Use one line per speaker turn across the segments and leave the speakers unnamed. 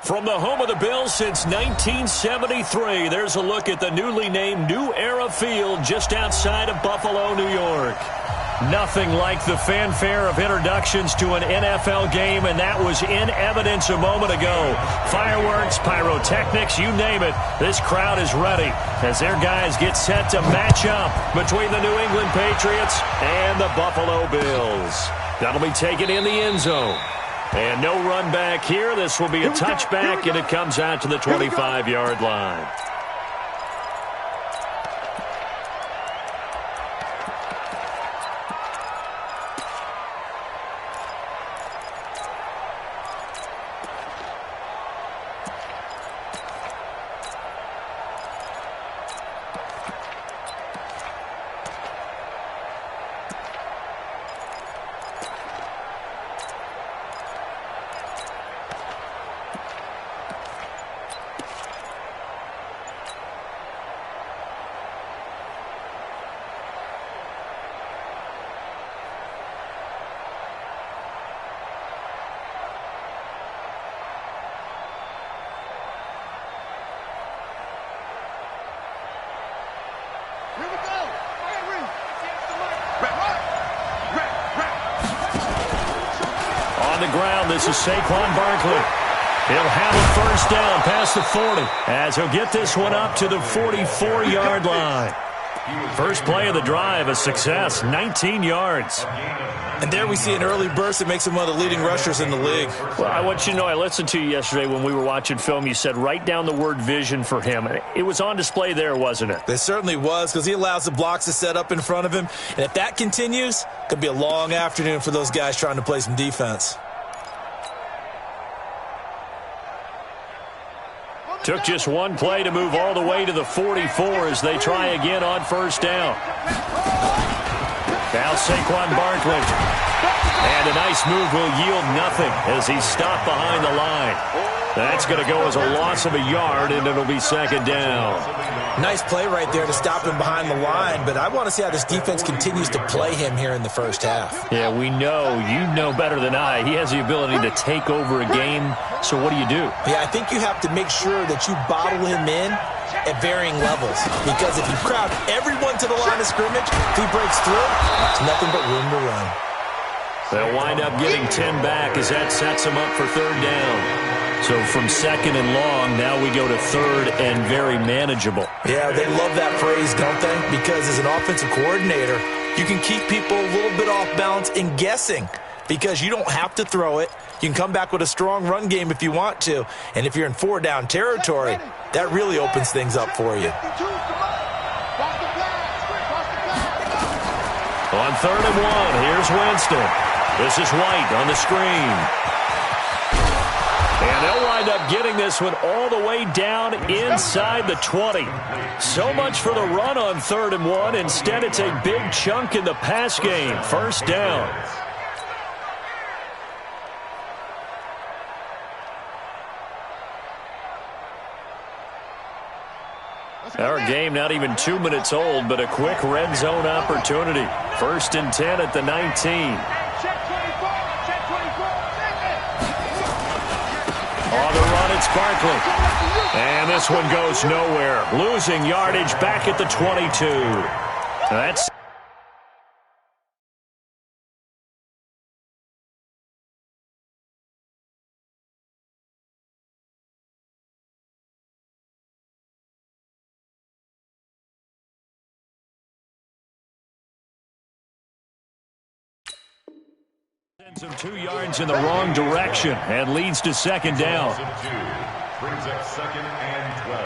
From the home of the Bills since 1973, there's a look at the newly named New Era Field just outside of Buffalo, New York. Nothing like the fanfare of introductions to an NFL game, and that was in evidence a moment ago. Fireworks, pyrotechnics, you name it. This crowd is ready as their guys get set to match up between the New England Patriots and the Buffalo Bills. That'll be taken in the end zone. And no run back here. This will be a touchback, and it comes out to the 25-yard line. On the ground, this is Saquon Barkley. He'll have a first down past the 40 as he'll get this one up to the 44-yard line. First play of the drive, a success, 19 yards.
And there we see an early burst that makes him one of the leading rushers in the league.
Well, I want you to know, I listened to you yesterday when we were watching film. You said write down the word vision for him. It was on display there, wasn't it?
It certainly was, because he allows the blocks to set up in front of him. And if that continues, it could be a long afternoon for those guys trying to play some defense.
Took just one play to move all the way to the 44 as they try again on first down. Now Saquon Barkley. And a nice move will yield nothing as he's stopped behind the line. That's going to go as a loss of a yard, and it'll be second down.
Nice play right there to stop him behind the line, but I want to see how this defense continues to play him here in the first half.
Yeah, we know. You know better than I. He has the ability to take over a game, so what do you do?
Yeah, I think you have to make sure that you bottle him in at varying levels, because if you crowd everyone to the line of scrimmage, if he breaks through, it's nothing but room to run.
They'll wind up getting 10 back as that sets him up for third down. So from second and long, now we go to third and very manageable.
Yeah, they love that phrase, don't they? Because as an offensive coordinator, you can keep people a little bit off balance in guessing, because you don't have to throw it. You can come back with a strong run game if you want to. And if you're in four-down territory, that really opens things up for you.
On third and one, here's Winston. This is White on the screen. And they'll wind up getting this one all the way down inside the 20. So much for the run on third and one. Instead, it's a big chunk in the pass game. First down. Our game not even 2 minutes old, but a quick red zone opportunity. First and 10 at the 19. On the run, it's Barkley. And this one goes nowhere. Losing yardage back at the 22. That's sends him 2 yards in the wrong direction and leads to second down.
Brings up second and 12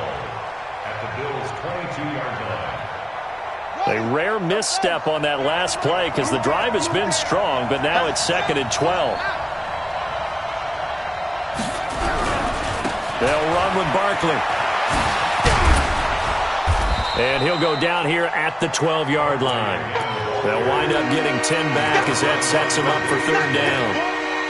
at the Bills' 22-yard line.
A rare misstep on that last play because the drive has been strong, but now it's second and 12. They'll run with Barkley. And he'll go down here at the 12-yard line. They'll wind up getting 10 back as that sets them up for third down.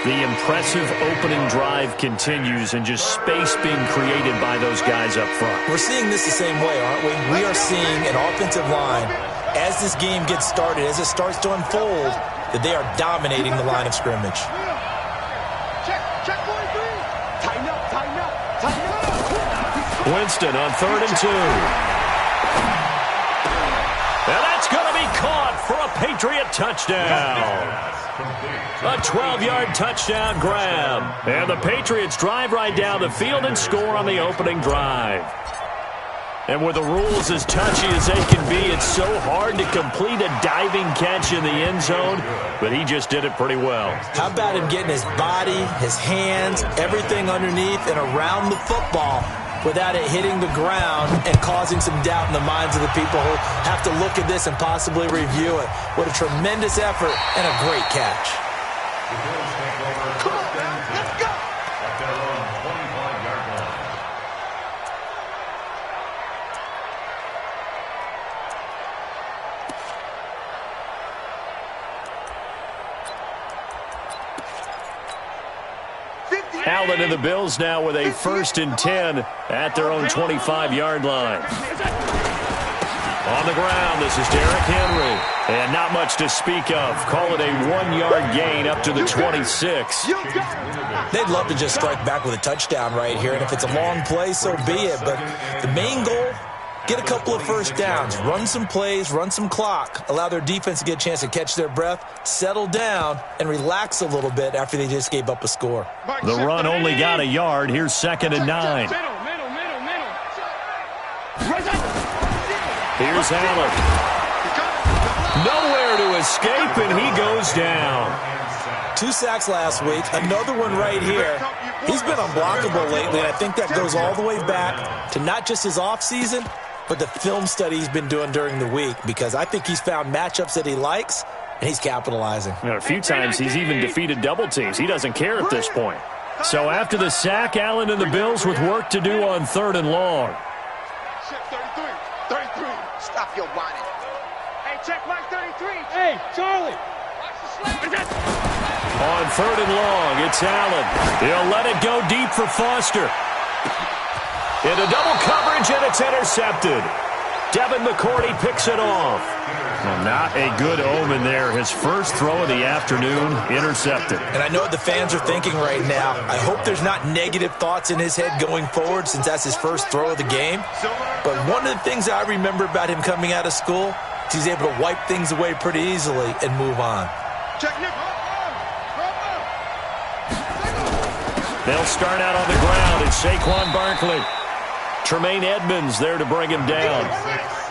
The impressive opening drive continues and just space being created by those guys up front.
We're seeing this the same way, aren't we? We are seeing an offensive line, as this game gets started, as it starts to unfold, that they are dominating the line of scrimmage.
Check 43. Tighten up, tighten up.
Winston on 3rd and 2. And that's going to be caught for a Patriot touchdown. A 12-yard touchdown grab. And the Patriots drive right down the field and score on the opening drive. And with the rules as touchy as they can be, it's so hard to complete a diving catch in the end zone, but he just did it pretty well.
How about him getting his body, his hands, everything underneath and around the football without it hitting the ground and causing some doubt in the minds of the people who have to look at this and possibly review it. What a tremendous effort and a great catch.
Come on, let's go. At their own 25-yard line.
Allen and the Bills now with a 1st and 10 at their own 25-yard line. On the ground, this is Derrick Henry. And not much to speak of. Call it a 1-yard gain up to the 26.
They'd love to just strike back with a touchdown right here, and if it's a long play, so be it. But the main goal, get a couple of first downs, run some plays, run some clock, allow their defense to get a chance to catch their breath, settle down, and relax a little bit after they just gave up a score.
The run only got a yard. Here's 2nd and 9. Here's Allen. Nowhere to escape, and he goes down.
2 sacks last week, another one right here. He's been unblockable lately, and I think that goes all the way back to not just his offseason, but the film study he's been doing during the week, because I think he's found matchups that he likes, and he's capitalizing.
A few times he's even defeated double teams. He doesn't care at this point. So after the sack, Allen and the Bills with work to do on 3rd and long.
33. Stop your whining. Hey, check mark 33. Hey, Charlie.
On 3rd and long, it's Allen. He'll let it go deep for Foster. Into double coverage, and it's intercepted. Devin McCourty picks it off. Well, not a good omen there. His first throw of the afternoon, intercepted.
And I know what the fans are thinking right now. I hope there's not negative thoughts in his head going forward, since that's his first throw of the game. But one of the things I remember about him coming out of school is he's able to wipe things away pretty easily and move on.
They'll start out on the ground. It's Saquon Barkley. Tremaine Edmonds there to bring him down.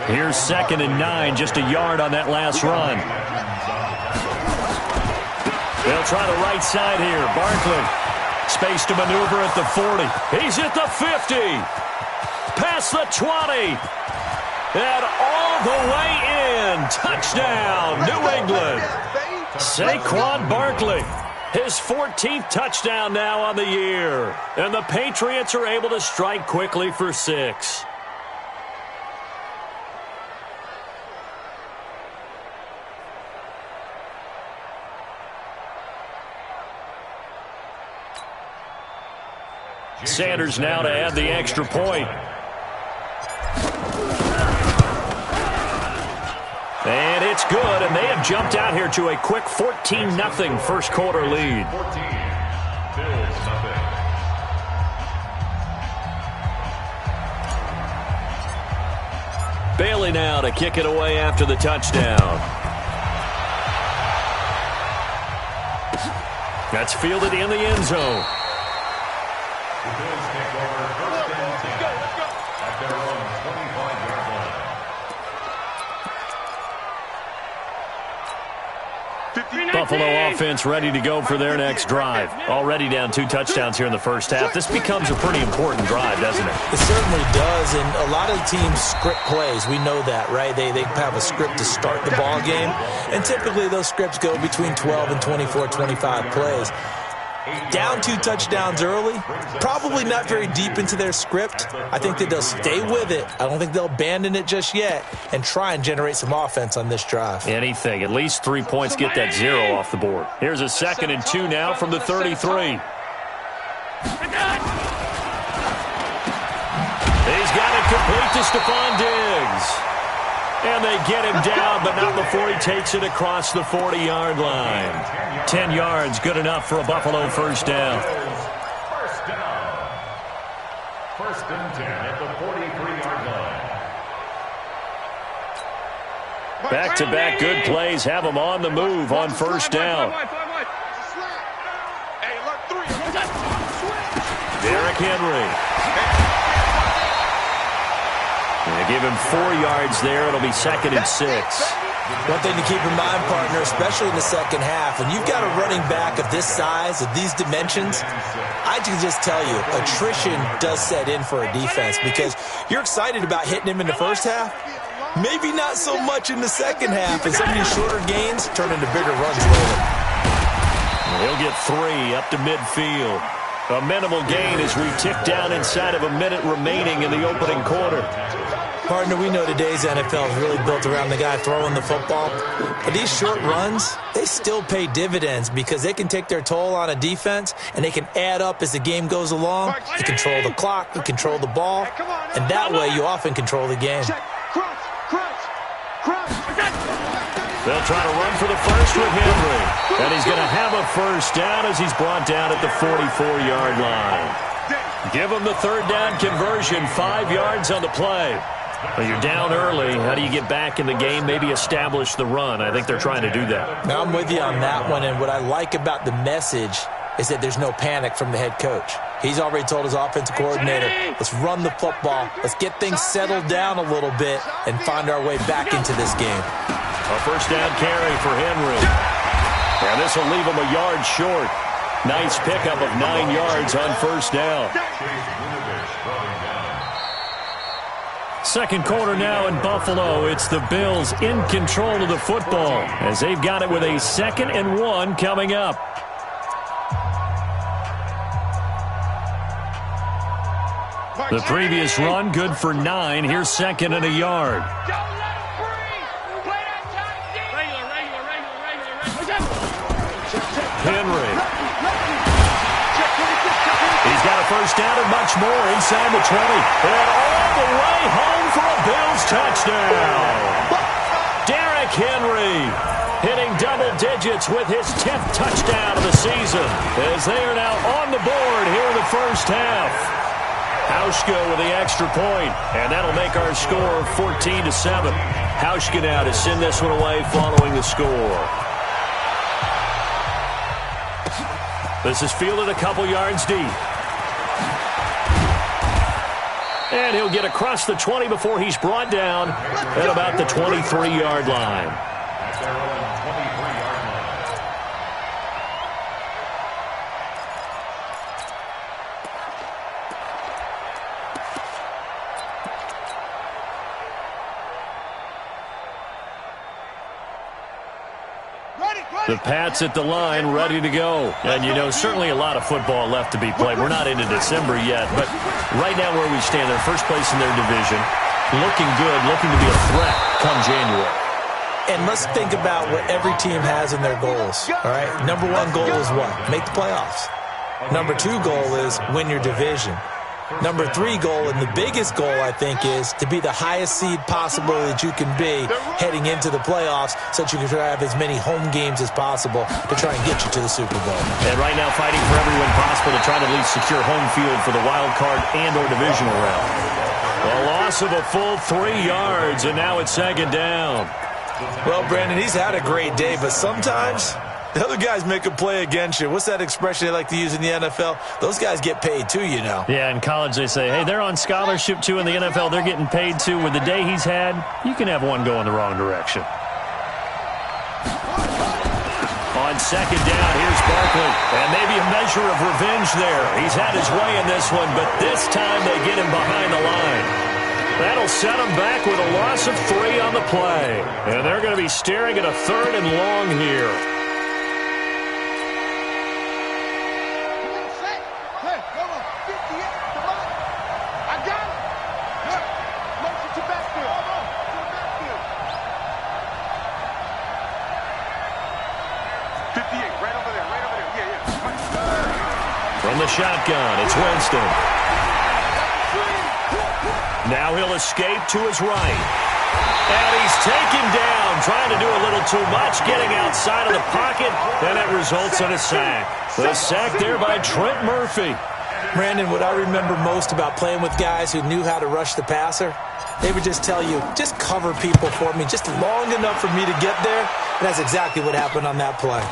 Here's 2nd and 9, just a yard on that last run. They'll try the right side here. Barkley, space to maneuver at the 40. He's at the 50. Past the 20. And all the way in. Touchdown, New England. Saquon Barkley. His 14th touchdown now on the year. And the Patriots are able to strike quickly for 6. Sanders now to add the extra point. And it's good, and they have jumped out here to a quick 14-0 first quarter lead.
14, Bills nothing.
Bailey now to kick it away after the touchdown. That's fielded in the end zone.
The Bills take over 1st and 10 at their own 25-yard line.
Buffalo offense ready to go for their next drive. Already down 2 touchdowns here in the first half. This becomes a pretty important drive, doesn't it?
It certainly does, and a lot of teams script plays. We know that, right? They have a script to start the ball game, and typically those scripts go between 12 and 24, 25 plays. Down 2 touchdowns early, probably not very deep into their script. I think that they'll stay with it. I don't think they'll abandon it just yet and try and generate some offense on this drive.
Anything. At least 3 points, get that 0 off the board. Here's a 2nd and 2 now from the 33. He's got it complete to Stephon Diggs. And they get him down, but not before he takes it across the 40-yard line. 10 yards, good enough for a Buffalo first down.
First and 10 at the 43-yard line.
Back-to-back good plays have them on the move on first down. Derrick Henry. They give him 4 yards there. It'll be 2nd and 6.
One thing to keep in mind, partner, especially in the second half, when you've got a running back of this size, of these dimensions, I can just tell you, attrition does set in for a defense because you're excited about hitting him in the first half. Maybe not so much in the second half, and some of these shorter gains turn into bigger runs later.
He'll get 3 up to midfield. A minimal gain as we tick down inside of a minute remaining in the opening quarter.
Partner, we know today's NFL is really built around the guy throwing the football. But these short runs, they still pay dividends because they can take their toll on a defense and they can add up as the game goes along. You control the clock, you control the ball, and that way you often control the game.
They'll try to run for the first with Henry. And he's going to have a first down as he's brought down at the 44-yard line. Give him the third down conversion, 5 yards on the play. Well, you're down early. How do you get back in the game, maybe establish the run? I think they're trying to do that.
Now, I'm with you on that one, and what I like about the message is that there's no panic from the head coach. He's already told his offensive coordinator, let's run the football, let's get things settled down a little bit and find our way back into this game.
A first down carry for Henry. And this will leave him a yard short. Nice pickup of 9 yards on first down. Second quarter now in Buffalo. It's the Bills in control of the football as they've got it with a 2nd and 1 coming up. The previous run good for 9. Here's 2nd and a yard. Henry. He's got a first down and much more inside the 20. And all the way home for a Bills touchdown. Derrick Henry hitting double digits with his 10th touchdown of the season as they are now on the board here in the first half. Hauschka with the extra point, and that'll make our score 14-7. Hauschka now to send this one away following the score. This is fielded a couple yards deep. And he'll get across the 20 before he's brought down at about the 23-yard line.
At their own 23-yard line.
The Pats at the line, ready to go. And, you know, certainly a lot of football left to be played. We're not into December yet, but right now where we stand, they're first place in their division, looking good, looking to be a threat come January.
And let's think about what every team has in their goals, all right? Number 1 goal is what? Make the playoffs. Number 2 goal is win your division. Number 3 goal, and the biggest goal, I think, is to be the highest seed possible that you can be heading into the playoffs so that you can try to have as many home games as possible to try and get you to the Super Bowl.
And right now fighting for every win possible to try to at least secure home field for the wild card and or divisional round. A loss of a full 3 yards, and now it's 2nd down.
Well, Brandon, he's had a great day, but sometimes the other guys make a play against you. What's that expression they like to use in the NFL? Those guys get paid too, you know.
Yeah, in college they say, hey, they're on scholarship too. In the NFL, they're getting paid too. With the day he's had, you can have one go in the wrong direction. On 2nd down, here's Barkley. And maybe a measure of revenge there. He's had his way in this one, but this time they get him behind the line. That'll set him back with a loss of 3 on the play. And they're going to be staring at a 3rd and long here. From the shotgun, it's Winston. Now he'll escape to his right. And he's taken down, trying to do a little too much, getting outside of the pocket, and it results in a sack. The sack there by Trent Murphy.
Brandon, what I remember most about playing with guys who knew how to rush the passer, they would just tell you, just cover people for me, just long enough for me to get there. And that's exactly what happened on that play.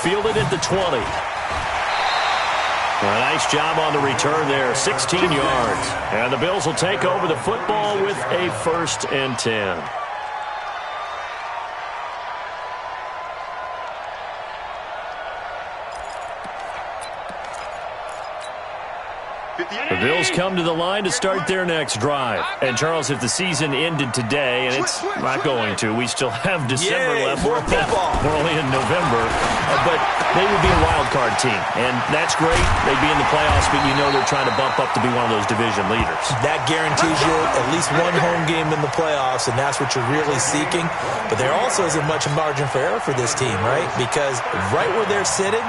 Fielded at the 20. A nice job on the return there, 16 yards. And the Bills will take over the football with a 1st and 10. The Bills come to the line to start their next drive. And, Charles, if the season ended today, and it's not going to, we still have December left. We're only in November. But they would be a wild card team. And that's great. They'd be in the playoffs, but you know they're trying to bump up to be one of those division leaders. That guarantees you at least one home game in the playoffs, and that's what you're really seeking. But there also isn't much margin for error for this team, right? Because right where they're sitting,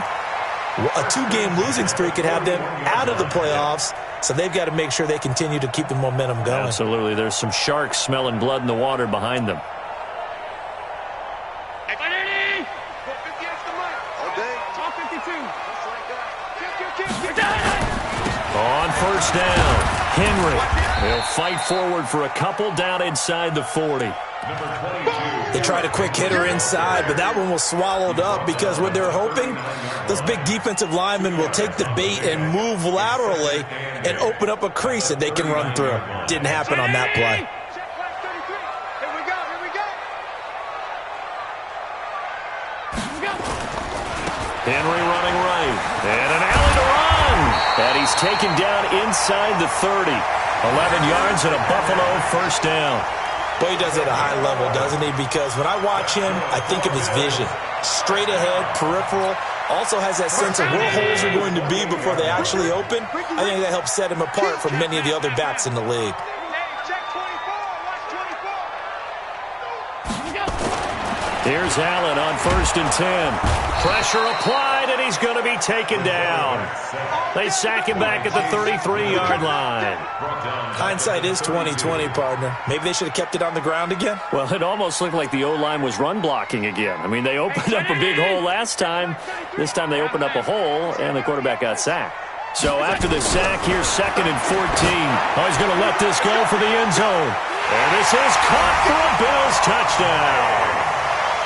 a 2-game losing streak could have them out of the playoffs, so they've got to make sure they continue to keep the momentum going. Absolutely. There's some sharks smelling blood in the water behind them. On 1st down, Henry. He'll fight forward for a couple down inside the 40. They tried a quick hitter inside, but that one was swallowed up because what they're hoping, those big defensive linemen will take the bait and move laterally and open up a crease that they can run through. Didn't happen on that play. Henry running right, and an alley to run. And he's taken down inside the 30. 11 yards and a Buffalo 1st down. Boy, he does it at a high level, doesn't he? Because when I watch him, I think of his vision. Straight ahead, peripheral. Also has that sense of where holes are going to be before they actually open. I think that helps set him apart from many of the other backs in the league. Here's Allen on 1st and 10. Pressure applied, and he's going to be taken down. They sack him back at the 33-yard line. Hindsight is 20/20, partner. Maybe they should have kept it on the ground again. Well, it almost looked like the O-line was run blocking again. I mean, they opened up a big hole last time. This time they opened up a hole, and the quarterback got sacked. So after the sack, here's 2nd and 14. Oh, he's going to let this go for the end zone. And this is caught for a Bills touchdown.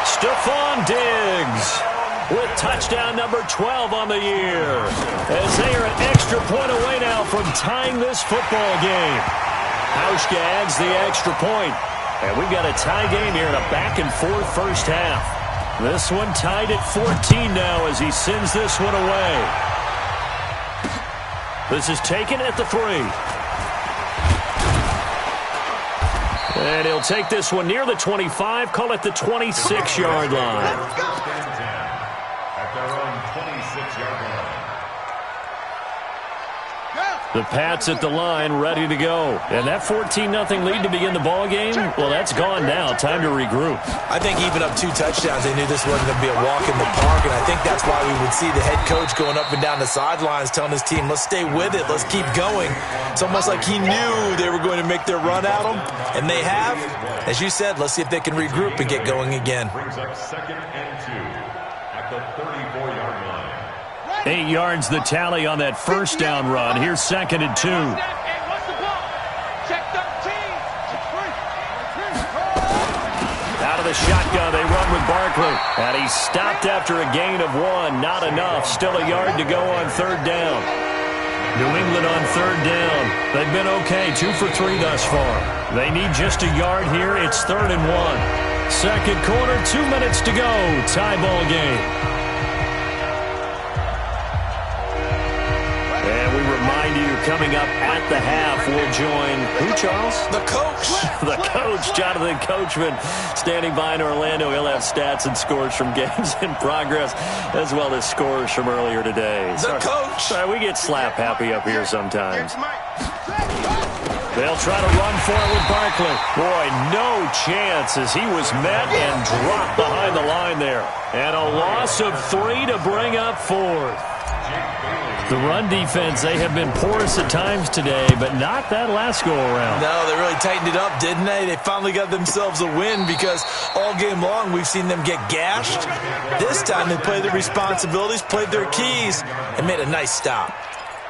Stephon Diggs with touchdown number 12 on the year, as they are an extra point away now from tying this football game. Hauschka adds the extra point, and we've got a tie game here in a back-and-forth 1st half. This one tied at 14 now as he sends this one away. This is taken at the 3. And he'll take this one near the 25, call it the 26-yard line.
At their own 26-yard line.
The Pats at the line, ready to go. And that 14-0 lead to begin the ball game, well, that's gone now. Time to regroup.
I think even up 2 touchdowns, they knew this wasn't going to be a walk in the park, and I think that's why we would see the head coach going up and down the sidelines telling his team, let's stay with it, let's keep going. It's almost like he knew they were going to make their run at him, and they have. As you said, let's see if they can regroup and get going again.
Brings up 2nd and 2 at the 34-yard line.
8 yards the tally on that 1st down run. Here's 2nd and 2. Out of the shotgun, they run with Barkley. And he's stopped after a gain of 1. Not enough. Still a yard to go on 3rd down. New England on 3rd down. They've been okay. 2 for 3 thus far. They need just a yard here. It's 3rd and 1. Second quarter, 2 minutes to go. Tie ball game. And we remind you, coming up at the half, we'll join who, Charles?
The coach.
The coach, Jonathan Coachman, standing by in Orlando. He'll have stats and scores from games in progress, as well as scores from earlier today.
The coach.
Sorry, we get slap happy up here sometimes. They'll try to run for it with Barkley. Boy, no chance as he was met and dropped behind the line there. And a loss of 3 to bring up 4th. The run defense, they have been porous at times today, but not that last go-around.
No, they really tightened it up, didn't they? They finally got themselves a win because all game long we've seen them get gashed. This time they played their responsibilities, played their keys, and made a nice stop.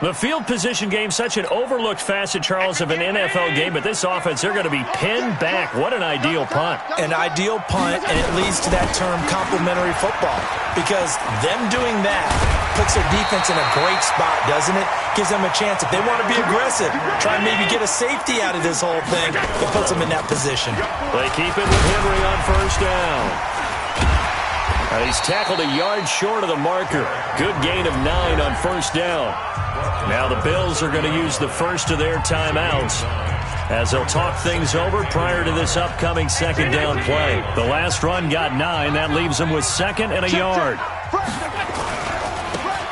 The field position game, such an overlooked facet, Charles, of an NFL game, but this offense, they're going to be pinned back. What an ideal punt.
An ideal punt, and it leads to that term complementary football, because them doing that puts their defense in a great spot, doesn't it? Gives them a chance. If they want to be aggressive, try and maybe get a safety out of this whole thing, it puts them in that position.
They keep it with Henry on first down. He's tackled a yard short of the marker. Good gain of 9 on first down. Now the Bills are going to use the first of their timeouts as they'll talk things over prior to this upcoming second down play. The last run got 9. That leaves them with 2nd and a yard.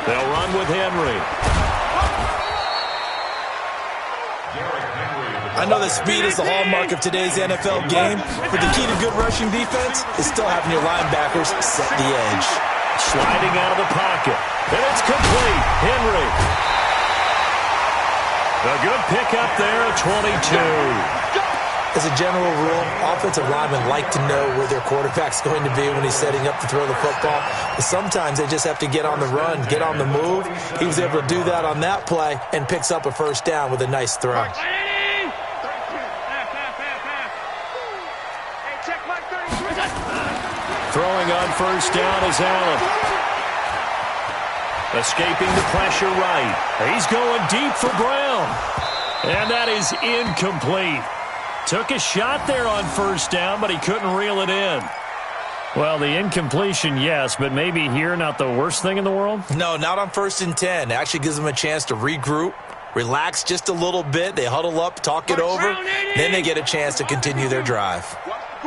They'll run with Henry.
I know that speed is the hallmark of today's NFL game, but the key to good rushing defense is still having your linebackers set the edge.
Sliding out of the pocket. And it's complete. Henry. A good pickup there at 22.
As a general rule, offensive linemen like to know where their quarterback's going to be when he's setting up to throw the football. But sometimes they just have to get on the run, get on the move. He was able to do that on that play and picks up a first down with a nice throw.
Throwing on first down is Allen. Escaping the pressure right. He's going deep for Brown. And that is incomplete. Took a shot there on first down, but he couldn't reel it in. Well, the incompletion, yes, but maybe here not the worst thing in the world?
No, not on 1st and 10. It actually gives them a chance to regroup, relax just a little bit. They huddle up, talk it over. Then they get a chance to continue their drive.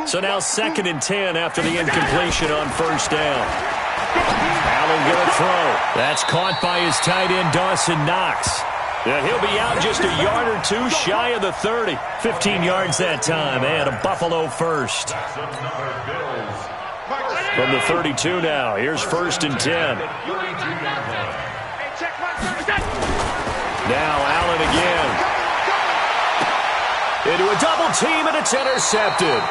So now 2nd and 10 after the incompletion on first down. Allen going to throw. That's caught by his tight end, Dawson Knox. Yeah, he'll be out just a yard or two shy of the 30. 15 yards that time, and a Buffalo first. From the 32 now, here's 1st and 10. Now Allen again. Into a double team, and it's intercepted.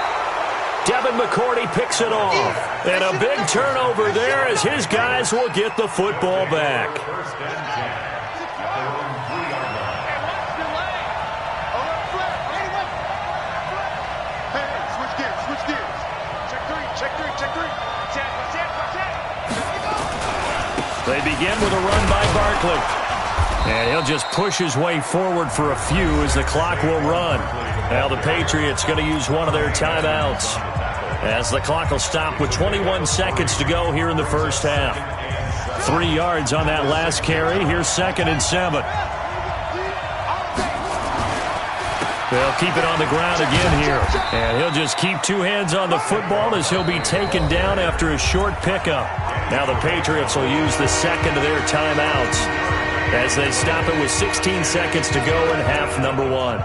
Devin McCourty picks it off. And a big turnover there as his guys will get the football back. They begin with a run by Barkley. And he'll just push his way forward for a few as the clock will run. Now the Patriots going to use one of their timeouts as the clock will stop with 21 seconds to go here in the first half. 3 yards on that last carry. Here's 2nd and 7. They'll keep it on the ground again here. And he'll just keep 2 hands on the football as he'll be taken down after a short pickup. Now the Patriots will use the 2nd of their timeouts as they stop it with 16 seconds to go in half number 1.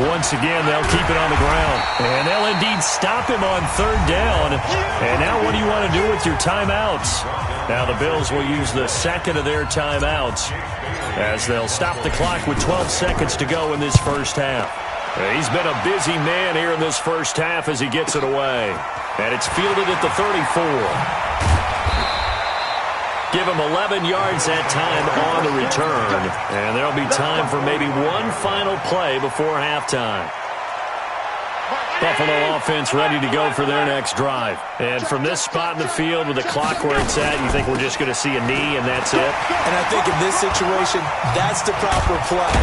Once again, they'll keep it on the ground. And they'll indeed stop him on 3rd down. And now what do you want to do with your timeouts? Now the Bills will use the 2nd of their timeouts as they'll stop the clock with 12 seconds to go in this first half. He's been a busy man here in this first half as he gets it away. And it's fielded at the 34. Give him 11 yards that time on the return. And there'll be time for maybe one final play before halftime. Buffalo offense ready to go for their next drive. And from this spot in the field with the clock where it's at, you think we're just going to see a knee and that's it?
And I think in this situation, that's the proper play.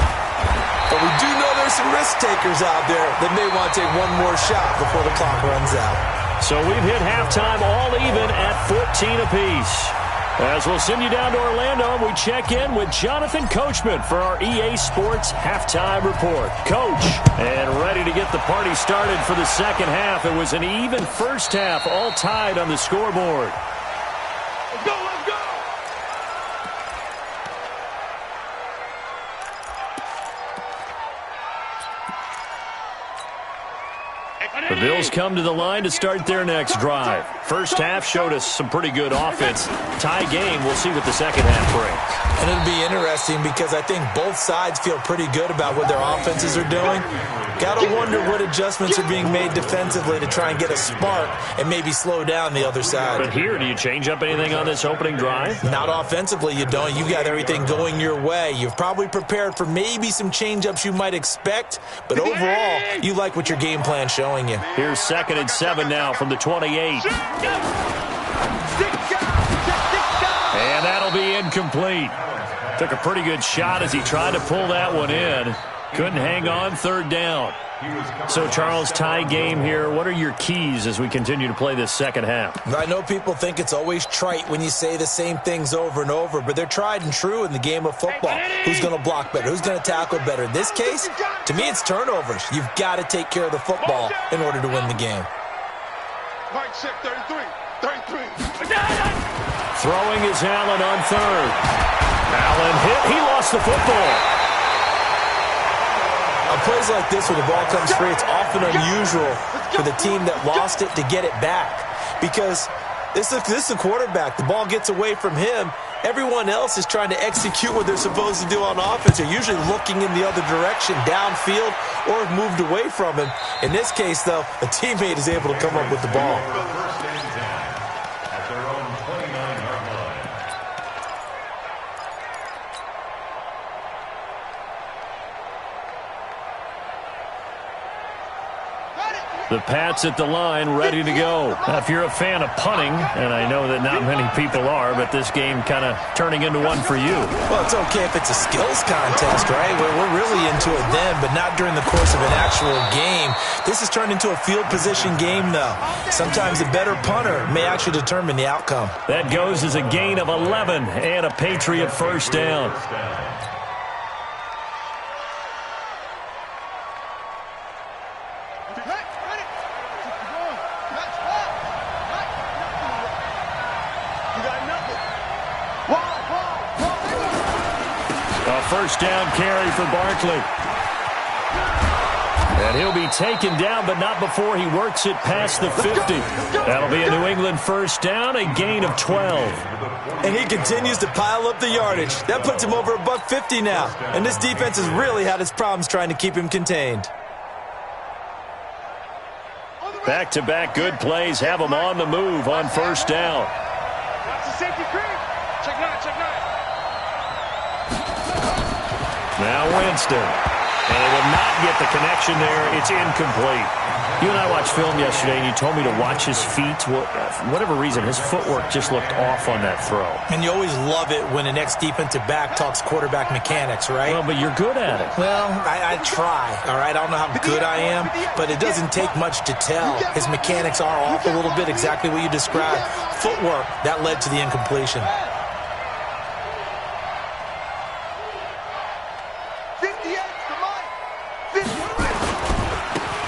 But we do know there's some risk takers out there that may want to take one more shot before the clock runs out.
So we've hit halftime all even at 14 apiece. As we'll send you down to Orlando, and we check in with Jonathan Coachman for our EA Sports Halftime Report. Coach, and ready to get the party started for the second half. It was an even first half, all tied on the scoreboard.
Let's go, let's go!
The Bills come to the line to start their next drive. First half showed us some pretty good offense. Tie game, we'll see what the second half brings.
And it'll be interesting because I think both sides feel pretty good about what their offenses are doing. Got to wonder what adjustments are being made defensively to try and get a spark and maybe slow down the other side.
But here, do you change up anything on this opening drive?
Not offensively, you don't. You got everything going your way. You've probably prepared for maybe some change-ups you might expect, but overall, you like what your game plan's showing you.
Here's 2nd and 7 now from the 28. And that'll be incomplete. Took a pretty good shot as he tried to pull that one in. Couldn't hang on, 3rd down. So, Charles, tie game here. What are your keys as we continue to play this second half?
I know people think it's always trite when you say the same things over and over, but they're tried and true in the game of football. Who's going to block better? Who's going to tackle better? In this case, to me, it's turnovers. You've got to take care of the football in order to win the game.
Mike check 33.
Throwing is Allen on 3rd. Allen hit. He lost the football.
On plays like this where the ball comes free, it's often unusual for the team that lost it to get it back. Because this is a quarterback. The ball gets away from him. Everyone else is trying to execute what they're supposed to do on offense. They're usually looking in the other direction, downfield, or moved away from him. In this case, though, a teammate is able to come up with the ball.
At their own 29-yard line.
The Pats at the line, ready to go. Now, if you're a fan of punting, and I know that not many people are, but this game kind of turning into one for you.
Well, it's okay if it's a skills contest, right? We're really into it then, but not during the course of an actual game. This has turned into a field position game, though. Sometimes the better punter may actually determine the outcome.
That goes as a gain of 11 and a Patriot 1st down. First down carry for Barkley. And he'll be taken down, but not before he works it past the 50. That'll be a New England 1st down, a gain of 12.
And he continues to pile up the yardage. That puts him over $150 now. And this defense has really had its problems trying to keep him contained.
Back-to-back good plays have him on the move on 1st down.
That's a safety creep. Check 9.
Now Winston. And he will not get the connection there. It's incomplete. You and I watched film yesterday, and you told me to watch his feet. Well, for whatever reason, his footwork just looked off on that throw.
And you always love it when an ex-defensive back talks quarterback mechanics, right?
Well, but you're good at it.
Well, I try, all right? I don't know how good I am, but it doesn't take much to tell. His mechanics are off a little bit, exactly what you described. Footwork, that led to the incompletion.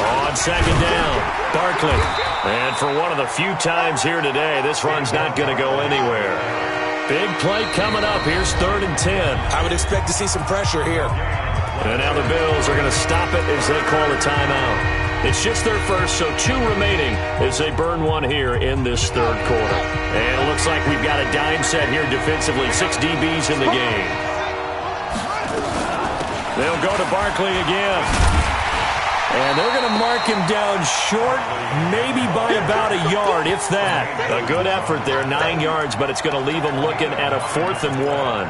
On 2nd down, Barkley. And for one of the few times here today, this run's not going to go anywhere. Big play coming up. Here's 3rd and 10.
I would expect to see some pressure here.
And now the Bills are going to stop it as they call a timeout. It's just their first, so 2 remaining as they burn one here in this 3rd quarter. And it looks like we've got a dime set here defensively. 6 DBs in the game. They'll go to Barkley again. And they're going to mark him down short, maybe by about a yard, if that. A good effort there, 9 yards, but it's going to leave him looking at a 4th and 1.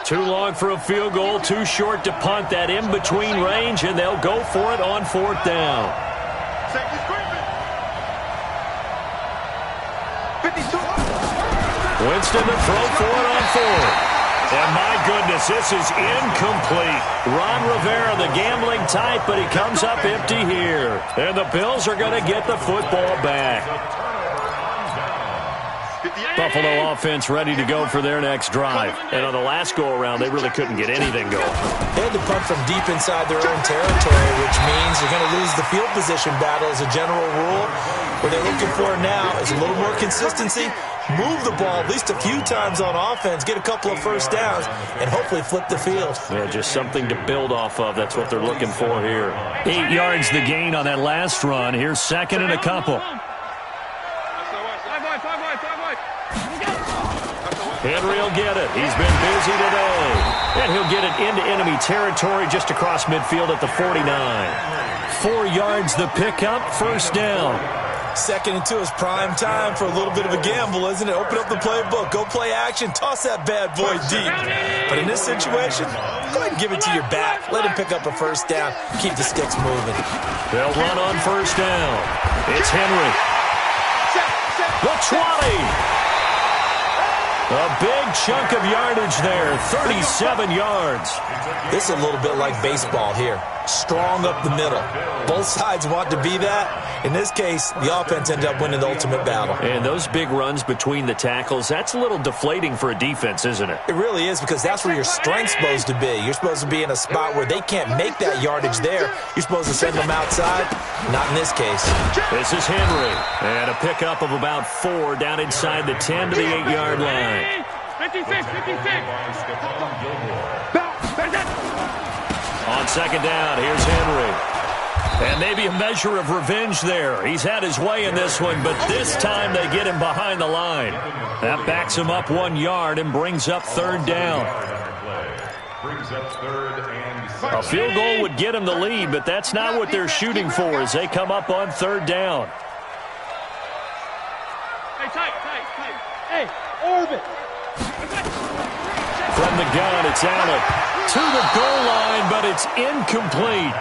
Too long for a field goal, too short to punt. That in-between range, and they'll go for it on 4th down.
52.
Winston to throw for it on 4th. And my goodness, this is incomplete. Ron Rivera, the gambling type, but he comes up empty here. And the Bills are going to get the football back. Buffalo offense ready to go for their next drive. And on the last go-around, they really couldn't get anything going.
They had to punt from deep inside their own territory, which means you're going to lose the field position battle as a general rule. What they're looking for now is a little more consistency, move the ball at least a few times on offense, get a couple of first downs, and hopefully flip the field.
Yeah, just something to build off of. That's what they're looking for here. 8 yards the gain on that last run. Here's second and a couple. Henry will get it. He's been busy today. And he'll get it into enemy territory just across midfield at the 49. 4 yards the pickup, first down.
2nd and 2 is prime time for a little bit of a gamble, isn't it? Open up the playbook, go play action, toss that bad boy deep. But in this situation, go ahead and give it to your back. Let him pick up a first down. Keep the sticks moving.
They'll run on first down. It's Henry. The 20. A big chunk of yardage there, 37 yards.
This is a little bit like baseball here. Strong up the middle. Both sides want to be that. In this case, the offense ended up winning the ultimate battle.
And those big runs between the tackles, that's a little deflating for a defense, isn't it?
It really is, because that's where your strength's supposed to be. You're supposed to be in a spot where they can't make that yardage there. You're supposed to send them outside. Not in this case.
This is Henry. And a pickup of about 4 down inside the 10 to the 8-yard line.
56.
On second down, here's Henry. And maybe a measure of revenge there. He's had his way in this one, but this time they get him behind the line. That backs him up 1 yard and brings up third down. A field goal would get him the lead, but that's not what they're shooting for as they come up on third down.
Tight. Hey, orbit.
From the gun, it's Allen to the goal line, but it's incomplete.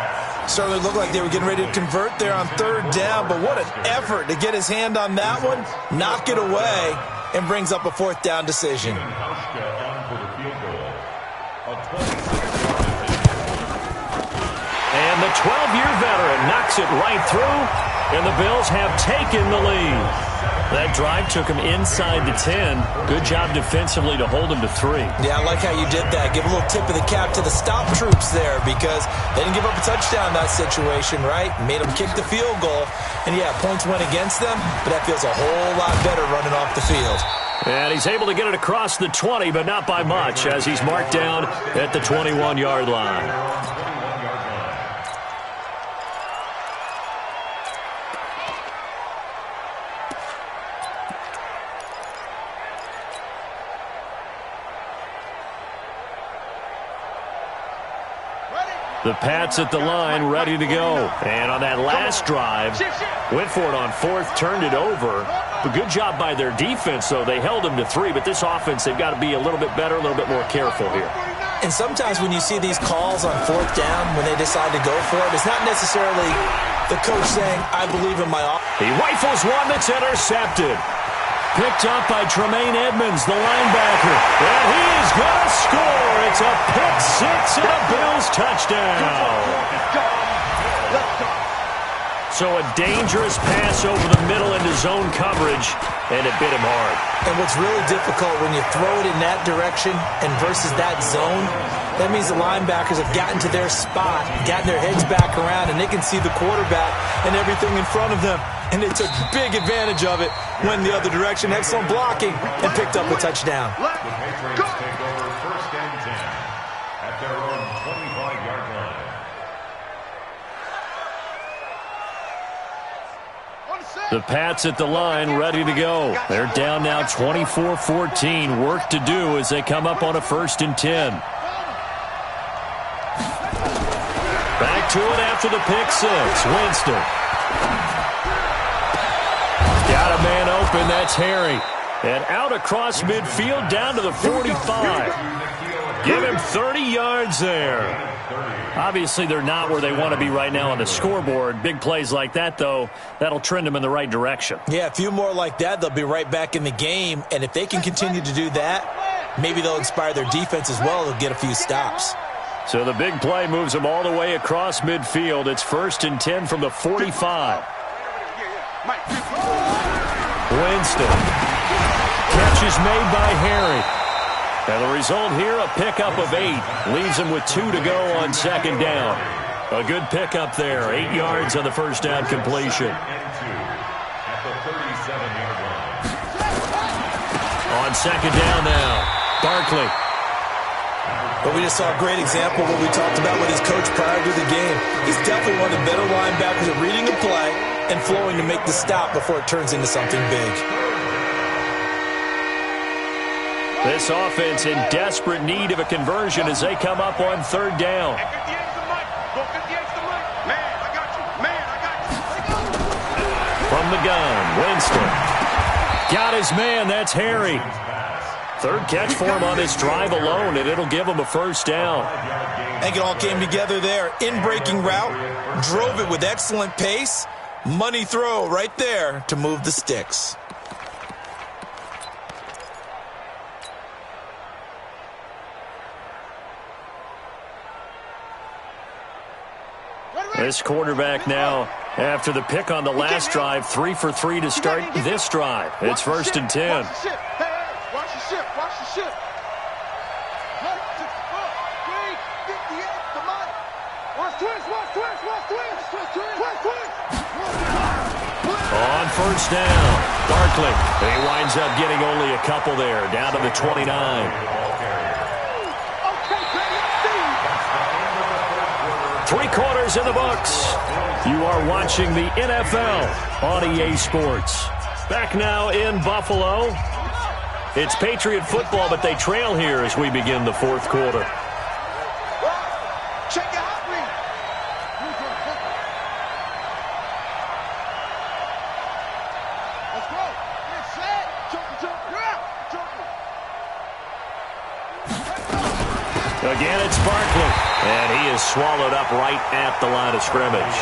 Certainly looked like they were getting ready to convert there on third down, but what an effort to get his hand on that one, knock it away, and brings up a fourth down decision.
And the 12-year veteran knocks it right through, and the Bills have taken the lead. That drive took him inside the 10. Good job defensively to hold him to 3.
Yeah, I like how you did that. Give a little tip of the cap to the stop troops there, because they didn't give up a touchdown in that situation, right? Made them kick the field goal. And, yeah, points went against them, but that feels a whole lot better running off the field.
And he's able to get it across the 20, but not by much, as he's marked down at the 21-yard line. The Pats at the line, ready to go. And on that last drive, went for it on fourth, turned it over. But good job by their defense, though. They held them to 3, but this offense, they've got to be a little bit better, a little bit more careful here.
And sometimes when you see these calls on fourth down, when they decide to go for it, it's not necessarily the coach saying, I believe in my offense.
He rifles one that's intercepted. Picked up by Tremaine Edmonds, the linebacker. And he is going to score. It's a pick six and a Bills touchdown. So a dangerous pass over the middle into zone coverage, and it bit him hard.
And what's really difficult when you throw it in that direction and versus that zone, that means the linebackers have gotten to their spot, gotten their heads back around, and they can see the quarterback and everything in front of them. And they took big advantage of it, went the other direction, excellent blocking, and picked up a touchdown.
The Patriots take over first and 10 at their own 25-yard line.
The Pats at the line, ready to go. They're down now 24-14. Work to do as they come up on a first and 10. Back to it after the pick six. Winston. Got a man open. That's Harry. And out across midfield down to the 45. Give him 30 yards there. Obviously, they're not where they want to be right now on the scoreboard. Big plays like that, though, that'll trend them in the right direction.
Yeah, a few more like that, they'll be right back in the game. And if they can continue to do that, maybe they'll inspire their defense as well. They'll get a few stops.
So the big play moves them all the way across midfield. It's first and 10 from the 45. Winston. is made by Harry. And the result here, a pickup of 8. Leaves him with 2 to go on second down. A good pickup there. 8 yards on the first down completion.
At the 37-yard line.
On second down now, Barkley.
But we just saw a great example of what we talked about with his coach prior to the game. He's definitely one of the better linebackers at reading the play and flowing to make the stop before it turns into something big.
This offense in desperate need of a conversion as they come up on third down. From the gun, Winston. Got his man, that's Harry. Third catch for him on this drive alone, and it'll give him a first down.
I think it all came together there. In-breaking route, drove it with excellent pace. Money throw right there to move the sticks.
This quarterback now, after the pick on the last drive, 3 for 3 to start this drive. It's first and 10.
Watch the ship. Watch the ship.
On first down, Barkley. He winds up getting only a couple there, down to the 29. 3 quarters in the books. You are watching the NFL on EA Sports. Back now in Buffalo. It's Patriot football, but they trail here as we begin the fourth quarter.
Check your hot read. Let's go. Get set. Jump.
Again, it's Barkley, and he is swallowed up right at the line of scrimmage.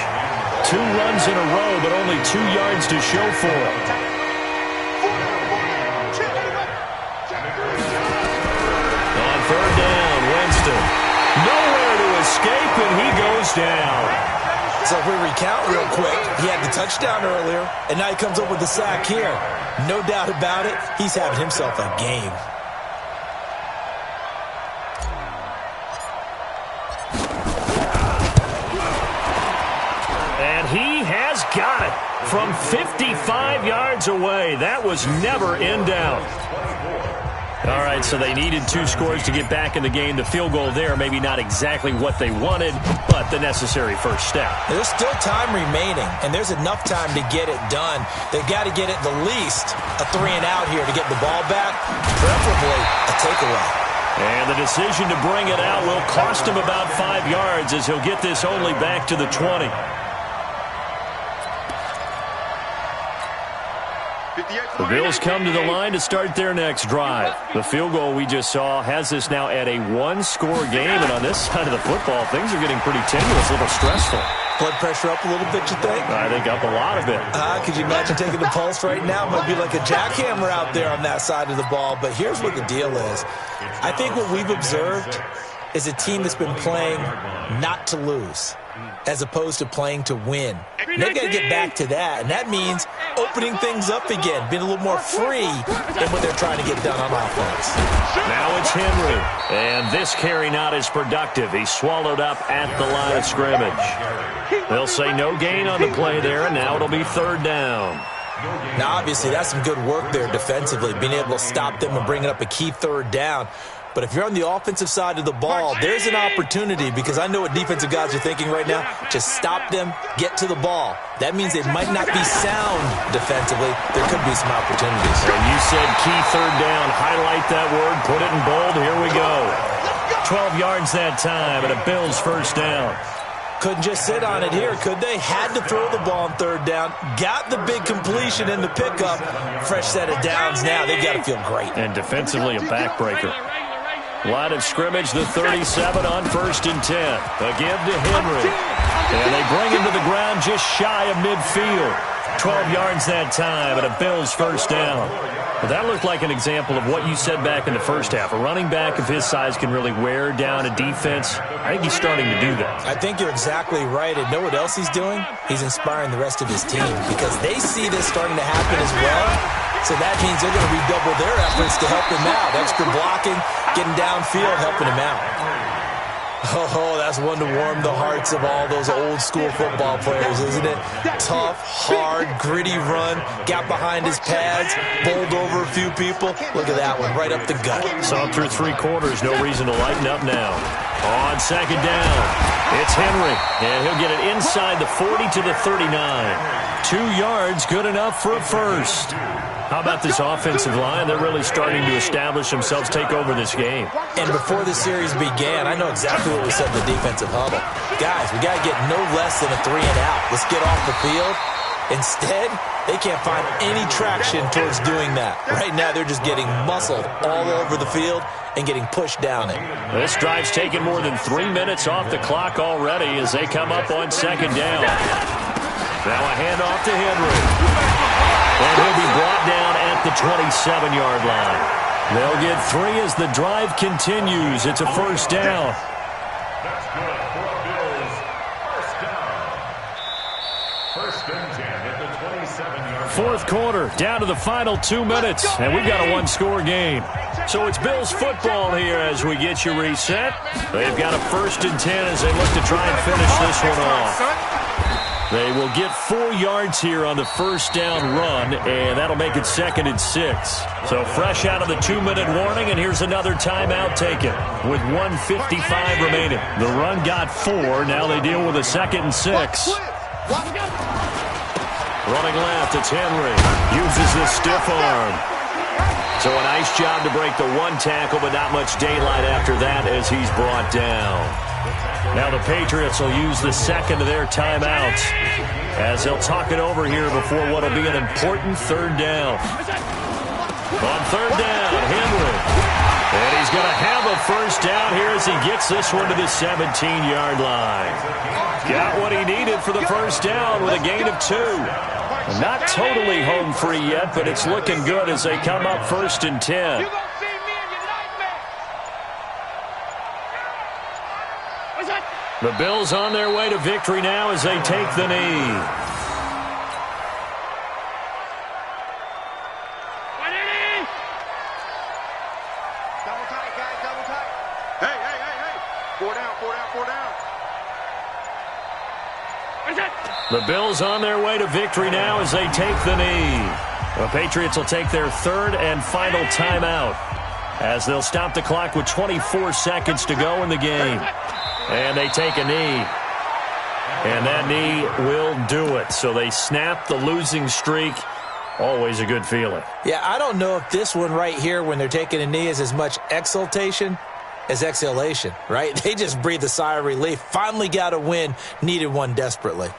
2 runs in a row, but only 2 yards to show for it. On third down, Winston. Nowhere to escape, and he goes down.
So if we recount real quick, he had the touchdown earlier, and now he comes up with the sack here. No doubt about it, he's having himself a game.
And he has got it from 55 yards away. That was never in doubt. All right, so they needed 2 scores to get back in the game. The field goal there, maybe not exactly what they wanted, but the necessary first step.
There's still time remaining, and there's enough time to get it done. They've got to get it the least a 3-and-out here to get the ball back, preferably a takeaway.
And the decision to bring it out will cost him about 5 yards as he'll get this only back to the 20. The Bills come to the line to start their next drive. The field goal we just saw has this now at a 1-score game, and on this side of the football, things are getting pretty tenuous, a little stressful.
Blood pressure up a little bit, you think?
I think up a lot of it.
Could you imagine taking the pulse right now? It might be like a jackhammer out there on that side of the ball, but here's what the deal is. I think what we've observed is a team that's been playing not to lose, as opposed to playing to win. They've got to get back to that, and that means opening things up again, being a little more free than what they're trying to get done on offense.
Now it's Henry, and this carry not as productive. He's swallowed up at the line of scrimmage. They'll say no gain on the play there, and now it'll be third down.
Now, obviously, that's some good work there defensively, being able to stop them and bringing up a key third down. But if you're on the offensive side of the ball, there's an opportunity, because I know what defensive guys are thinking right now. Just stop them, get to the ball. That means they might not be sound defensively. There could be some opportunities.
And you said key third down. Highlight that word. Put it in bold. Here we go. 12 yards that time, and a Bills first down.
Couldn't just sit on it here, could they? Had to throw the ball on third down. Got the big completion in the pickup. Fresh set of downs now. They've got to feel great.
And defensively, a backbreaker. Line of scrimmage, the 37 on first and 10. A give to Henry. And they bring him to the ground just shy of midfield. 12 yards that time, and a Bills first down. But that looked like an example of what you said back in the first half. A running back of his size can really wear down a defense. I think he's starting to do that.
I think you're exactly right. And know what else he's doing? He's inspiring the rest of his team, because they see this starting to happen as well. So that means they're going to redouble their efforts to help him out. Extra blocking, getting downfield, helping him out. Oh, that's one to warm the hearts of all those old-school football players, isn't it? Tough, hard, gritty run, got behind his pads, bowled over a few people. Look at that one, right up the gut.
So through 3 quarters, no reason to lighten up now. On second down, it's Henry, and he'll get it inside the 40 to the 39. 2 yards, good enough for a first. How about this offensive line? They're really starting to establish themselves, take over this game.
And before the series began, I know exactly what we said in the defensive huddle. Guys, we got to get no less than a 3 and out. Let's get off the field. Instead, they can't find any traction towards doing that. Right now, they're just getting muscled all over the field and getting pushed down it.
This drive's taken more than 3 minutes off the clock already as they come up on second down. Now a handoff to Henry. And he'll be brought down at the 27-yard line. They'll get 3 as the drive continues. It's a first down.
That's good for the Bills. First down. First and 10 at the 27-yard line.
Fourth quarter, down to the final 2 minutes, and we've got a one-score game. So it's Bills football here as we get you reset. They've got a first and 10 as they look to try and finish this one off. They will get 4 yards here on the first down run, and that'll make it second and 6. So fresh out of the 2-minute warning, and here's another timeout taken with 1:55 remaining. The run got 4. Now they deal with a second and 6. Running left, it's Henry. Uses the stiff arm. So a nice job to break the 1 tackle, but not much daylight after that as he's brought down. Now the Patriots will use the second of their timeouts as they'll talk it over here before what will be an important third down. On third down, Henry. And he's going to have a first down here as he gets this one to the 17-yard line. Got what he needed for the first down with a gain of 2. Not totally home free yet, but it's looking good as they come up first and 10. The Bills on their way to victory now as they take the knee.
Double tight, guys, double tight. Hey. 4 down, 4 down, 4 down.
The Bills on their way to victory now as they take the knee. The Patriots will take their third and final timeout as they'll stop the clock with 24 seconds to go in the game. And they take a knee. And that knee will do it. So they snap the losing streak. Always a good feeling.
Yeah, I don't know if this one right here when they're taking a knee is as much exultation as exhalation, right? They just breathe a sigh of relief. Finally got a win. Needed one desperately.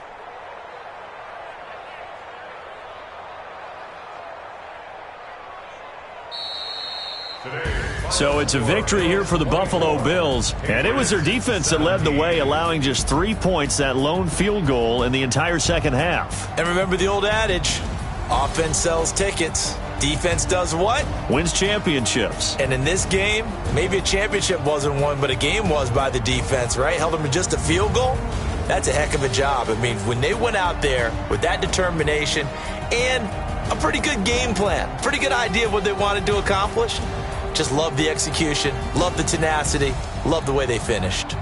So it's a victory here for the Buffalo Bills, and it was their defense that led the way, allowing just 3 points, that lone field goal in the entire second half.
And remember the old adage, offense sells tickets, defense does what?
Wins championships.
And in this game, maybe a championship wasn't won, but a game was by the defense, right? Held them to just a field goal. That's a heck of a job. I mean, when they went out there with that determination and a pretty good game plan, pretty good idea of what they wanted to accomplish, just love the execution, love the tenacity, love the way they finished.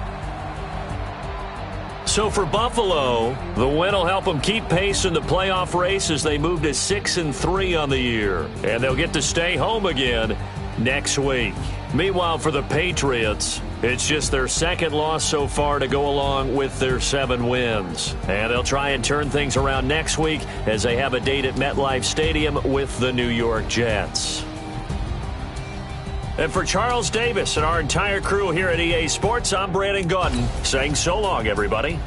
So for Buffalo, the win will help them keep pace in the playoff race as they move to 6-3 on the year. And they'll get to stay home again next week. Meanwhile, for the Patriots, it's just their second loss so far to go along with their 7 wins. And they'll try and turn things around next week as they have a date at MetLife Stadium with the New York Jets. And for Charles Davis and our entire crew here at EA Sports, I'm Brandon Gaudin saying so long, everybody.